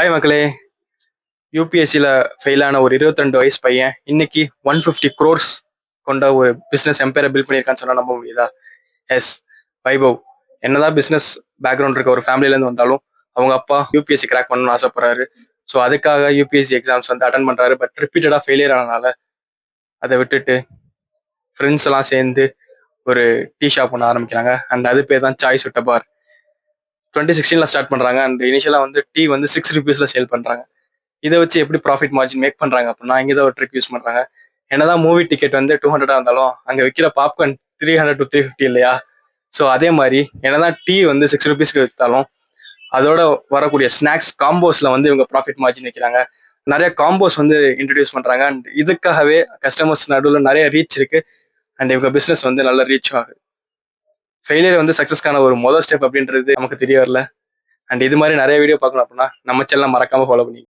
Hi மக்களே. யூபிஎஸ்சியில் ஃபெயிலான ஒரு 22 வயசு பையன் இன்னைக்கு 150 crores கொண்ட ஒரு பிஸ்னஸ் எம்பையரை பில்ட் பண்ணியிருக்கான்னு சொன்னால் நம்ப முடியுதா? எஸ், வைபவ். என்னதான் பிஸ்னஸ் பேக்ரவுண்ட் இருக்க ஒரு ஃபேமிலியிலேருந்து வந்தாலும் அவங்க அப்பா யூபிஎஸ்சி கிராக் பண்ணணும்னு ஆசைப்படுறாரு. ஸோ அதுக்காக யூபிஎஸ்சி எக்ஸாம்ஸ் வந்து அட்டன் பண்ணுறாரு. பட் ரிப்பீட்டடாக ஃபெயிலியர் ஆனனால அதை விட்டுட்டு ஃப்ரெண்ட்ஸ் எல்லாம் சேர்ந்து ஒரு டீ ஷாப் ஒன்று ஆரம்பிக்கிறாங்க. அண்ட் அது பேர் தான் சாய் சுட்ட பார். 2016 ஸ்டார்ட் பண்ணுறாங்க. அண்ட் இனிஷியலாக வந்து டீ வந்து 6 rupees சேல் பண்ணுறாங்க. இதை வச்சு எப்படி ப்ராஃபிட் மார்ஜின் மேக் பண்றாங்க அப்படின்னா, இங்கே தான் ஒரு ட்ரிக் யூஸ் பண்றாங்க. என்னதான் மூவி டிக்கெட் வந்து 200 இருந்தாலும் அங்க விற்கிற பாப்கார்ன் 300 to 350 இல்லையா? ஸோ அதே மாதிரி என்னதான் டீ வந்து 6 rupeesக்கு விற்றாலும் அதோட வரக்கூடிய ஸ்நாக்ஸ் காம்போஸ்ல வந்து இவங்க ப்ராஃபிட் மார்ஜின் வைக்கிறாங்க. நிறைய காம்போஸ் வந்து இன்ட்ரடியூஸ் பண்றாங்க. அண்ட் இதுக்காகவே கஸ்டமர்ஸ் நடுவில் நிறைய ரீச் இருக்கு. அண்ட் இவங்க பிசினஸ் வந்து நல்ல ரீச் ஆகுது. ஃபெயிலியர் வந்து சக்ஸஸ்க்கான ஒரு முதல் ஸ்டெப் அப்படின்றது நமக்கு தெரிய வரல. அண்ட் இது மாதிரி நிறைய வீடியோ பார்க்கணும் அப்படின்னா நம்ம சேனலை மறக்காம ஃபாலோ பண்ணி